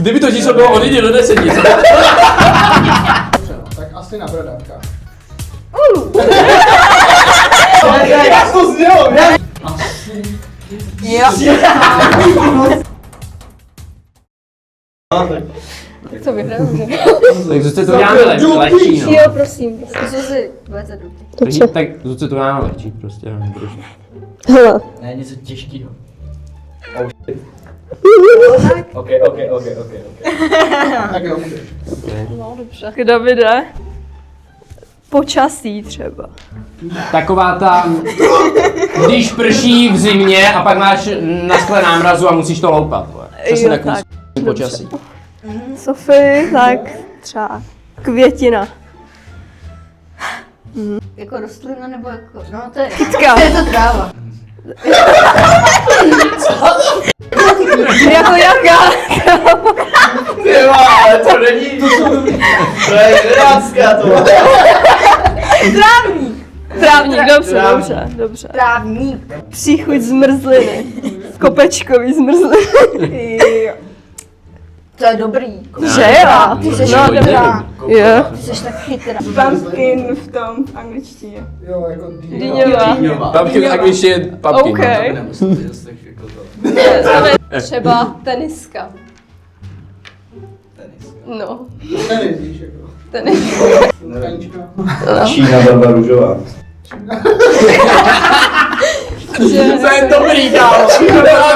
Kdyby to číslo bylo od 1 do 10, co? Tak asi na bradáka. Jak to znělo? Jo. Tak to vyhraju, že? Tak zůstat to dáme lehčí, no. Jo, prosím. Zuzi, budete dobrý. Tak zůstat to dáme lehčí prostě. Hele. Ne, něco těžkého. Ok. Tak jo, můžeš. No dobře. Tak Davide. Počasí třeba. Taková ta, když prší v zimě a pak máš na skle námrazu a musíš to loupat. Přesně Jo, takový tak. počasí. Sofie, tak třeba květina. Jako rostlina nebo jako, no to je, Kytka. je to tráva. Jako jaká? Tyva, ale to není. To je 11, to. Trávník, dobře. Trávník. Příchuť zmrzliny. Kopečkový zmrzliny. Jo. To je dobrý. Že jo? Ty jsi No, dobrá. Jo. Ty jsi tak chytrá. Pumpkin v tom v angličtině. Jo, jako Dýňová. Pumpkin, jak když je pumpkin. OK. Třeba teniska. No. Tenis, víš, jako. Tenis. Tkanička. Čína barva růžová. To je dobrý, kámo. To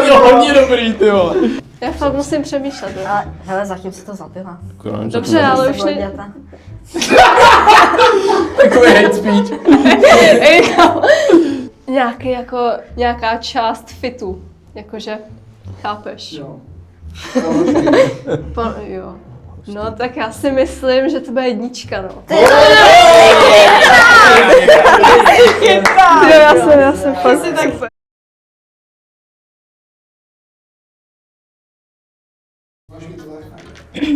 je hodně dobrý, ty vole. Já fakt musím přemýšlet. No. Ale hele, zatím se to zapila. Dobře, ale už ne... Takový hate speech. Ej, kámo. Nějaký jako, nějaká část fitu. Jakože, chápeš? Jo. Jo. No tak já si myslím, že to bude jednička, no. Jo, já jsem fakt.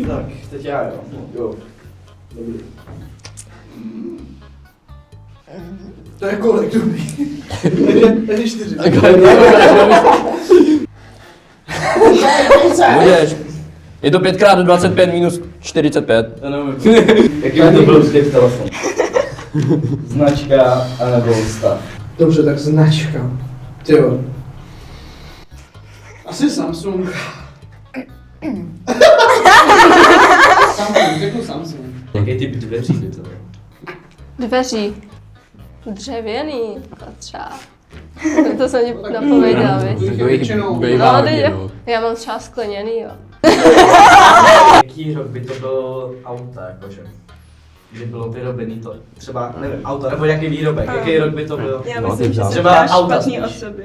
Tak, teď já jo. Dobrý. To je kolik dobrý. Takže 4. Budeš. Je to 5x25 minus 45. To nevím. Jaký by to byl vždyť telefon? Značka anebo stav? Dobře, tak značka. Tyjo. Asi Samsung. Samsung, řeknu Samsung. Jaký typ dveří by to byl? Dveří. Dřevěný. Třeba. To jsem ti napověděla, víš? No, já mám třeba skleněný, jo. Jaký rok by to byl auta, jakože? Kdy bylo vyrobený to, třeba, nevím, auta, nebo jaký výrobek, jaký rok by to byl? Já No, myslím, že se třeba třeba auta špatný spíš. osoby.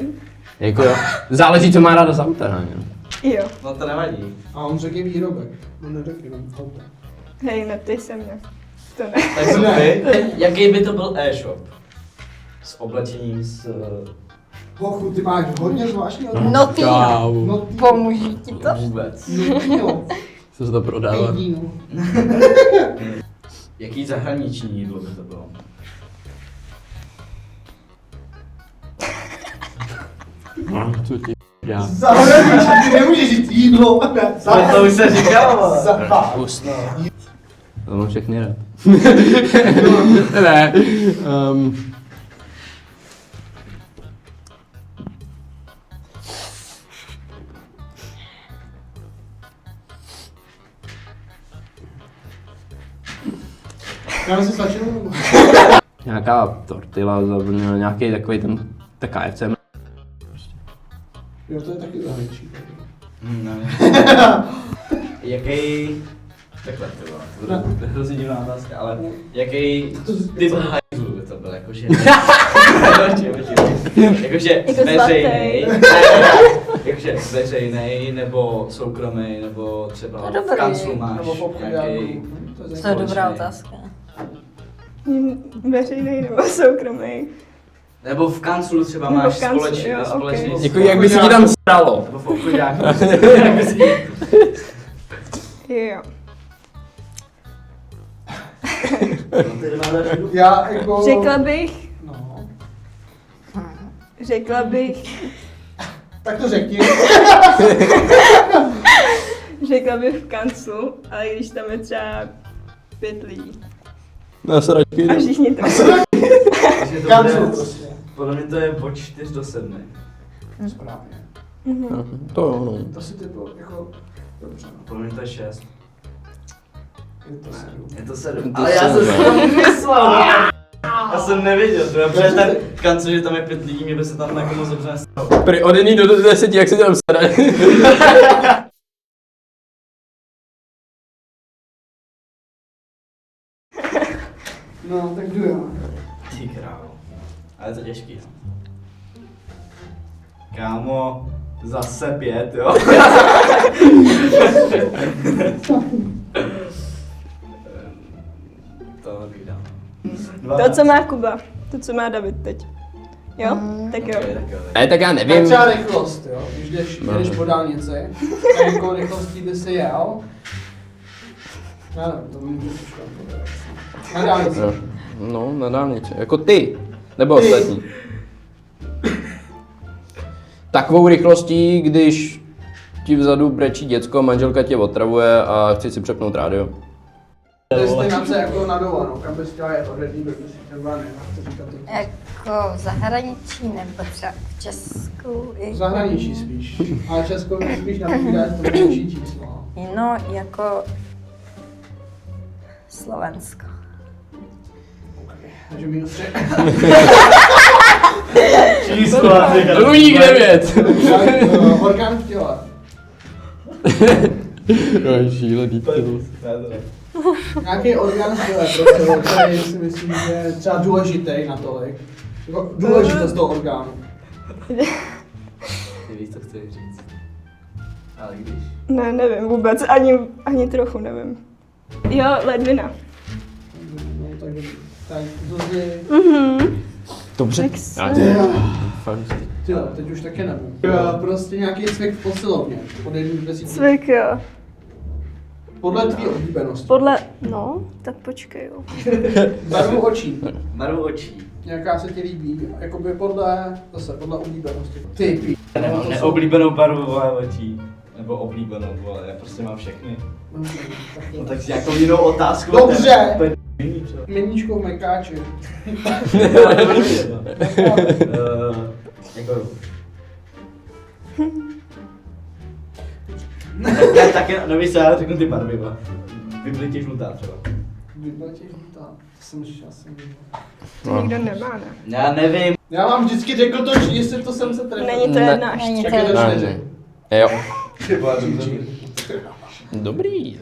Jako, záleží, co má ráda z auta, ne? Jo. No to nevadí. A on řekl výrobek. On neřekl jenom auta. Hej, neptej se mě. To ne. Tak Sofie, jaký by to byl e-shop? S oblečením, s... Hochu, ty máš hodně zvláštní odpověď. No ty, No ty. pomůžu ti to? Vůbec. No ty jo. Co se to prodává? Jídlo. Jaký zahraniční jídlo by to bylo? Co ti já? Zahraničí, ty nemůžeš říct jídlo. Ale to už se říkalo. Pust. To mám všechny rád. Ne. Já si stačil. Nějaká tortilla, nějaký takový ten, ta KFC. Jo, to je taky zahraničí. Jaký... Takhle to bylo, to je hrozně divná otázka, ale jaký typ hajzlu by to byl, jakože... Jakože veřejnej, jakože veřejnej, nebo soukromý, nebo třeba To je v dobrý. kanclu máš Nebo v obchodě. nějaký... To je dobrá otázka. Veřejný nebo soukromý. Nebo v kanclu třeba Nebo máš v kanclu, jo, společný... ok. Jako jak by se ti tam stalo. Nebo v obchodáku. Jo. Já jako... Řekla bych, Tak to řekni. Řekla bych v kanclu, ale když tam je třeba 5 lidí. Na sračky. A všichni to. Takže to Kanclu bude, prostě. podle mě to je od 4 do 7. Správně. To jo, no. To si typu, jako, dobře, no. Podle mě to je 6. Je to 7. Je to 7. To Ale já jsem si sedm, to myslel. Já jsem nevěděl, protože ten v kanclu, že tam je 5 lidí, mě by se tam jako moc dobře nestalo. Prý od 1 do 10, jak se tam stará. No, tak jdu já. Ty krávo. Ale je to těžký, no. Kámo, zase 5, jo? To bych dal. To, co má Kuba. To, co má David teď. Jo? Tak jo. Ne, tak já Tak nevím. třeba rychlost, jo. Když jdeš No. po dálnici, tak jakou rychlostí by si jel? Já nevím, to mi trošku povedat. Na dálnici. Jo. No, na dálnici. Jako ty. Nebo Ty. ostatní. Takovou rychlostí, když ti vzadu brečí děcko, manželka tě otravuje a chci si přepnout rádio. Destinace jako na dovolenou, kam bys chtěla jet od jedný do desíti, třeba ne, chci říkat to. Jako v zahraničí nebo třeba v Česku. V zahraničí spíš, ale Česko mi spíš napovídá, že to je větší číslo. No, jako Slovensko. Takže minus 3. Číslo. Druhý 9. Orgán v těle. No, šílený. Nějaký orgán v těle, prostě, který si myslím, že je třeba důležitý natolik. Jako důležitost toho orgánu. Ty víš, co chceš říct. Ale když... Ne, nevím vůbec, ani trochu nevím. Jo, ledvina. No, takže, tak Zuzi. Dobře. Já tě, fakt. Ty jo, teď už taky nevím. Prostě nějaký cvik v posilovně, od 1 do 10. Cvik, jo. Podle tvý oblíbenosti. No, tak počkej, jo. Barvu očí. Barvu očí. Nějaká se ti líbí, jakoby podle oblíbenosti. Ty pí. Já nemám neoblíbenou barvu vole očí. Nebo oblíbenou, vole, já prostě mám všechny. No tak si nějakou jinou otázku. Dobře. To je jiný třeba. Meníčko v mekáči. Jako... Ne, tak nevíš se, já řeknu ty barvy, vole. Vyblitě žlutá třeba. Vyplatí žlutá. To jsem ještě asi nevěděl. To nikdo nemá, ne? Já nevím. Já vám vždycky řekl to, jestli to jsem se trefil. Není to Ne. jedna až Není tři. Tak je to Ne, 4. ne. Jo. Ty vole, dobře. Dobrý.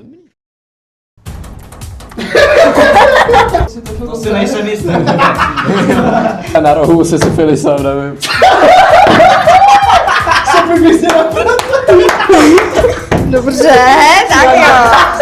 To si nejsem jistý. A na rohu se syfilisem, nevím. Dobře, tak jo.